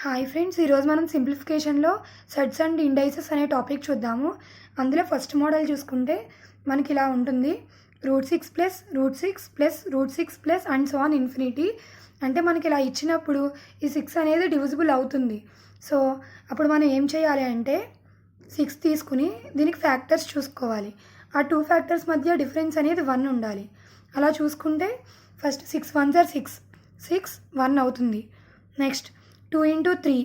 Hi friends, ఈరోజు మనం సింప్లిఫికేషన్లో sets and indices అనే టాపిక్ చూద్దాము. అందులో ఫస్ట్ మోడల్ చూసుకుంటే మనకి ఇలా ఉంటుంది. √6 plus √6 plus √6 plus and so on infinity. అంటే మనకి ఇలా ఇచ్చినప్పుడు ఈ 6 అనేది డివిజిబుల్ అవుతుంది. సో అప్పుడు మనం ఏం చేయాలి అంటే 6 తీసుకుని దీనికి ఫ్యాక్టర్స్ చూసుకోవాలి. ఆ 2 ఫ్యాక్టర్స్ మధ్య డిఫరెన్స్ అనేది 1 ఉండాలి. అలా చూసుకుంటే ఫస్ట్ 6 1s are 6, 6 1 అవుతుంది. నెక్స్ట్ 2 into 3,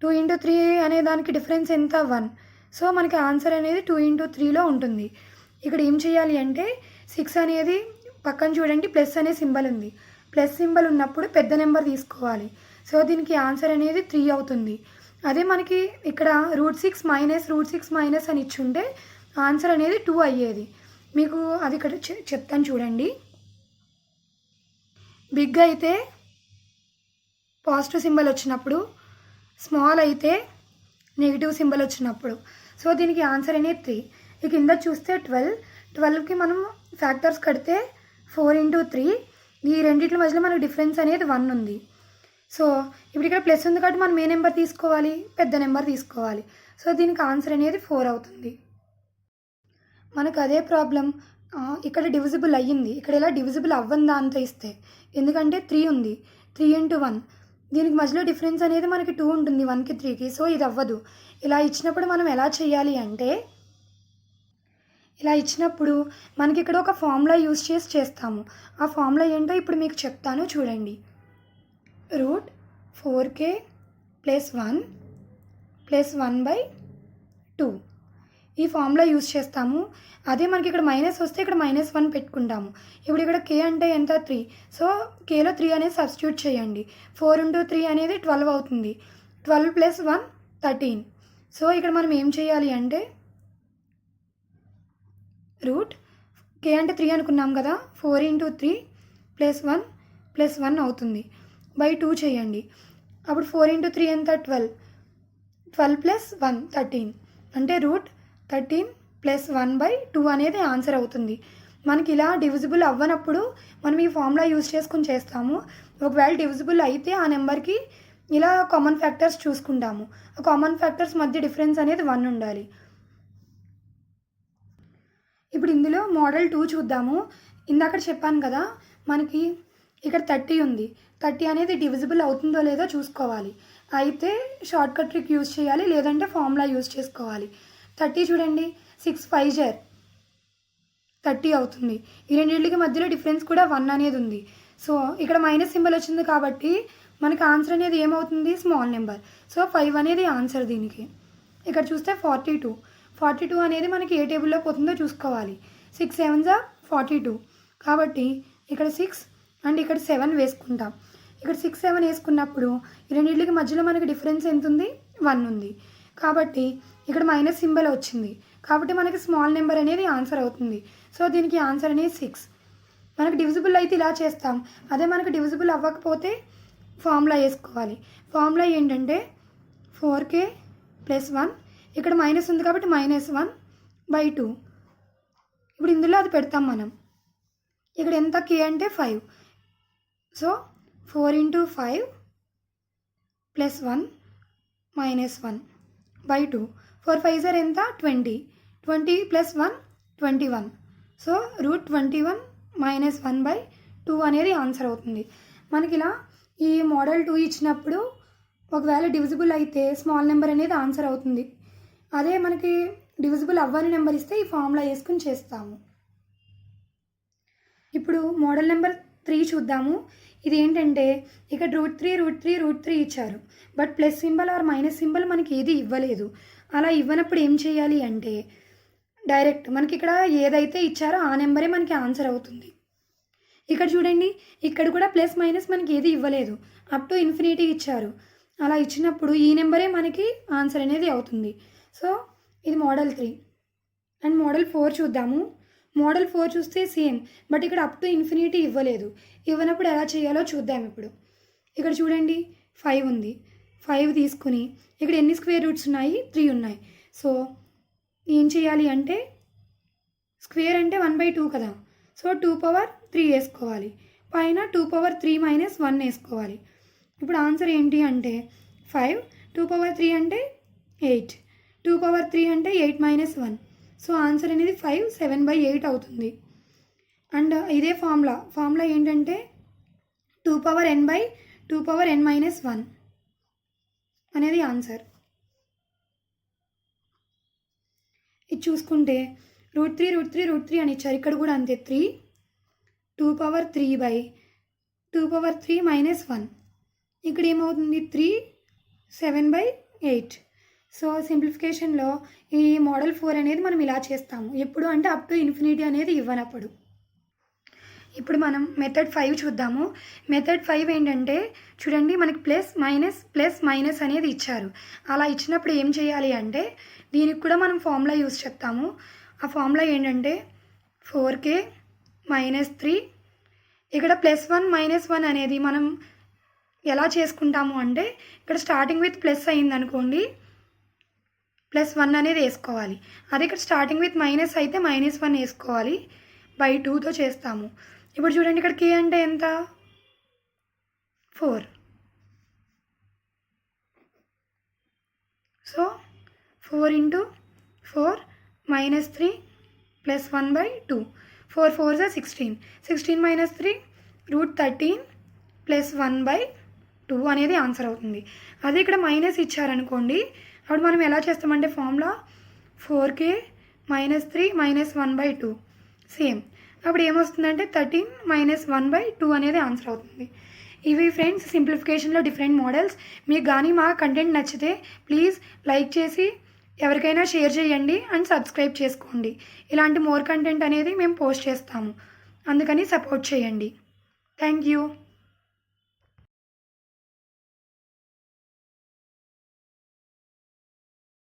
2 into 3 అనే దానికి డిఫరెన్స్ ఎంత 1. సో మనకి ఆన్సర్ అనేది 2 into 3లో ఉంటుంది. ఇక్కడ ఏం చేయాలి అంటే 6 అనేది పక్కన చూడండి ప్లస్ అనే సింబల్ ఉంది. ప్లస్ సింబల్ ఉన్నప్పుడు పెద్ద నెంబర్ తీసుకోవాలి. సో దీనికి ఆన్సర్ అనేది 3 అవుతుంది. అదే మనకి ఇక్కడ √6 మైనస్ √6 మైనస్ అని ఇచ్చుంటే ఆన్సర్ అనేది 2 అయ్యేది. మీకు అది ఇక్కడ చెప్తాను చూడండి. బిగ్ అయితే పాజిటివ్ సింబల్ వచ్చినప్పుడు, స్మాల్ అయితే నెగిటివ్ సింబల్ వచ్చినప్పుడు. సో దీనికి ఆన్సర్ అనేది 3. ఇక కింద చూస్తే 12కి మనం ఫ్యాక్టర్స్ కడితే 4 into 3. ఈ రెండింటి మధ్యలో మనకు డిఫరెన్స్ అనేది 1 ఉంది. సో ఇప్పుడు ఇక్కడ ప్లస్ ఉంది కాబట్టి మనం ఏ నెంబర్ తీసుకోవాలి, పెద్ద నెంబర్ తీసుకోవాలి. సో దీనికి ఆన్సర్ అనేది 4 అవుతుంది. మనకు అదే ప్రాబ్లం ఇక్కడ డివిజిబుల్ అయ్యింది. ఇక్కడ ఇలా డివిజిబుల్ అవ్వని దాంతో ఇస్తే, ఎందుకంటే 3 ఉంది, 3 into 1. దీనికి మధ్యలో డిఫరెన్స్ అనేది మనకి 2 ఉంటుంది 1కి 3కి. సో ఇది అవ్వదు. ఇలా ఇచ్చినప్పుడు మనం ఎలా చేయాలి అంటే, ఇలా ఇచ్చినప్పుడు మనకి ఇక్కడ ఒక ఫార్ములా యూజ్ చేస్తాము. ఆ ఫార్ములా ఏంటో ఇప్పుడు మీకు చెప్తాను చూడండి. √4k + 1 + 1/2 ఈ ఫార్ములా యూజ్ చేస్తాము. అదే మనకి ఇక్కడ మైనస్ వస్తే ఇక్కడ -1 పెట్టుకుంటాము. ఇప్పుడు ఇక్కడ k అంటే ఎంత 3. సో kలో 3 అనేది సబ్స్టిట్యూట్ చేయండి. 4 into 3 అనేది 12 అవుతుంది. 12 + 1 13. సో ఇక్కడ మనం ఏం చేయాలి అంటే k అంటే 3 అనుకున్నాం కదా, 4 into 3 + 1 + 1 అవుతుంది. /2 చేయండి. అప్పుడు 4 into 3 ఎంత 12. 12 + 1 13. అంటే √13 + 1/2 అనేది ఆన్సర్ అవుతుంది. మనకి ఇలా డివిజిబుల్ అవ్వనప్పుడు మనం ఈ ఫార్ములా యూజ్ చేసుకుని చేస్తాము. ఒకవేళ డివిజిబుల్ అయితే ఆ నెంబర్కి ఇలా కామన్ ఫ్యాక్టర్స్ చూసుకుంటాము. ఆ కామన్ ఫ్యాక్టర్స్ మధ్య డిఫరెన్స్ అనేది 1 ఉండాలి. ఇప్పుడు ఇందులో మోడల్ 2 చూద్దాము. ఇందాక చెప్పాను కదా, మనకి ఇక్కడ 30 ఉంది. 30 అనేది డివిజిబుల్ అవుతుందో లేదో చూసుకోవాలి. అయితే షార్ట్ కట్ ట్రిక్ యూజ్ చేయాలి, లేదంటే ఫార్ములా యూజ్ చేసుకోవాలి. 30 చూడండి, 6 5s are 30 అవుతుంది. ఈ రెండింటికి మధ్యలో డిఫరెన్స్ కూడా 1 అనేది ఉంది. సో ఇక్కడ మైనస్ సింబల్ వచ్చింది కాబట్టి మనకి ఆన్సర్ అనేది ఏమవుతుంది, స్మాల్ నెంబర్. సో 5 అనేది ఆన్సర్ దీనికి. ఇక్కడ చూస్తే 42 అనేది మనకి ఏ టేబుల్లో పోతుందో చూసుకోవాలి. 6 7s are 42. కాబట్టి ఇక్కడ 6 అండ్ ఇక్కడ 7 వేసుకుంటాం. ఇక్కడ 6 7 వేసుకున్నప్పుడు ఈ రెండింటికి మధ్యలో మనకి డిఫరెన్స్ ఎంత ఉంది, 1 ఉంది. కాబట్టి ఇక్కడ మైనస్ సింబల్ వచ్చింది కాబట్టి మనకి స్మాల్ నెంబర్ అనేది ఆన్సర్ అవుతుంది. సో దీనికి ఆన్సర్ అనేది 6. మనకి డివిజిబుల్ అయితే ఇలా చేస్తాం. అదే మనకి డివిజిబుల్ అవ్వకపోతే ఫార్ములా వేసుకోవాలి. ఫార్ములా ఏంటంటే 4k + 1, ఇక్కడ మైనస్ ఉంది కాబట్టి -1/2. ఇప్పుడు ఇందులో అది పెడతాం మనం. ఇక్కడ ఎంత k అంటే 5. So 4 into 5 + 1 -1/2. 4 5s are ఎంత 20. 20 + 1 21. సో √21 - 1/2 అనేది ఆన్సర్ అవుతుంది. మనకి ఇలా ఈ మోడల్ 2 ఇచ్చినప్పుడు ఒకవేళ డివిజిబుల్ అయితే స్మాల్ నెంబర్ అనేది ఆన్సర్ అవుతుంది. అదే మనకి డివిజిబుల్ అవ్వని నెంబర్ ఇస్తే ఈ ఫార్ములా వేసుకుని చేస్తాము. ఇప్పుడు మోడల్ నెంబర్ 3 చూద్దాము. ఇది ఏంటంటే ఇక్కడ √3 ఇచ్చారు, but plus symbol or minus symbol మనకి ఏది ఇవ్వలేదు. అలా ఇవ్వనప్పుడు ఏం చేయాలి అంటే డైరెక్ట్ మనకి ఇక్కడ ఏదైతే ఇచ్చారో ఆ నెంబరే మనకి ఆన్సర్ అవుతుంది. ఇక్కడ చూడండి, ఇక్కడ కూడా ప్లస్ మైనస్ మనకి ఏది ఇవ్వలేదు, అప్ టు ఇన్ఫినిటీ ఇచ్చారు. అలా ఇచ్చినప్పుడు ఈ నెంబరే మనకి ఆన్సర్ అనేది అవుతుంది. సో ఇది మోడల్ 3. అండ్ మోడల్ 4 చూద్దాము. మోడల్ 4 చూస్తే సేమ్, బట్ ఇక్కడ అప్ టు ఇన్ఫినిటీ ఇవ్వలేదు. ఇవ్వనప్పుడు ఎలా చేయాలో చూద్దాం ఇప్పుడు. ఇక్కడ చూడండి 5 ఉంది. 5 తీసుకుని ఇక్కడ ఎన్ని స్క్వేర్ రూట్స్ ఉన్నాయి, 3 ఉన్నాయి. సో ఏం చేయాలి అంటే స్క్వేర్ అంటే 1/2 కదా, సో 2/3 వేసుకోవాలి. పైన 2/3 - 1 వేసుకోవాలి. ఇప్పుడు ఆన్సర్ ఏంటి అంటే 5, 2 పవర్ 3 అంటే 8, 2 పవర్ 3 అంటే 8 - 1. సో ఆన్సర్ అనేది 5 7/8 అవుతుంది. అండ్ ఇదే ఫార్ములా ఏంటంటే 2 పవర్ n/2 పవర్ n - 1 అనేది ఆన్సర్. ఇది చూసుకుంటే √3 అని ఇచ్చారు. ఇక్కడ కూడా అంతే 3, 2 పవర్ 3/2 పవర్ 3 - 1. ఇక్కడ ఏమవుతుంది 3 7/8. సో సింప్లిఫికేషన్లో ఈ మోడల్ 4 అనేది మనం ఇలా చేస్తాము. ఎప్పుడు అంటే అప్ టు ఇన్ఫినిటీ అనేది ఇవ్వనప్పుడు. ఇప్పుడు మనం మెథడ్ 5 చూద్దాము. మెథడ్ 5 ఏంటంటే చూడండి, మనకి ప్లస్ మైనస్ అనేది ఇచ్చారు. అలా ఇచ్చినప్పుడు ఏం చేయాలి అంటే దీనికి కూడా మనం ఫార్ములా యూస్ చేస్తాము. ఆ ఫార్ములా ఏంటంటే 4k - 3. ఇక్కడ +1 - 1 అనేది మనం ఎలా చేసుకుంటాము అంటే ఇక్కడ స్టార్టింగ్ విత్ ప్లస్ అయిందనుకోండి, +1 అనేది వేసుకోవాలి. అదే ఇక్కడ స్టార్టింగ్ విత్ మైనస్ అయితే -1 వేసుకోవాలి. /2తో చేస్తాము. ఇప్పుడు చూడండి, ఇక్కడ k అంటే ఎంత 4. సో 4 × 4 - 3 + 1/2. 4 4s are 16. 16 - 3 √13 + 1/2 అనేది ఆన్సర్ అవుతుంది. అదే ఇక్కడ మైనస్ ఇచ్చారనుకోండి, అప్పుడు మనం ఎలా చేస్తామంటే ఫార్ములా 4k - 3 - 1/2 సేమ్. అప్పుడు ఏమొస్తుందంటే 13 - 1/2 అనేది ఆన్సర్ అవుతుంది. ఇవి ఫ్రెండ్స్ సింప్లిఫికేషన్లో డిఫరెంట్ మోడల్స్. మీకు కానీ మా కంటెంట్ నచ్చితే ప్లీజ్ లైక్ చేసి ఎవరికైనా షేర్ చేయండి అండ్ సబ్స్క్రైబ్ చేసుకోండి. ఇలాంటి మోర్ కంటెంట్ అనేది మేము పోస్ట్ చేస్తాము, అందుకని సపోర్ట్ చేయండి. Thank you.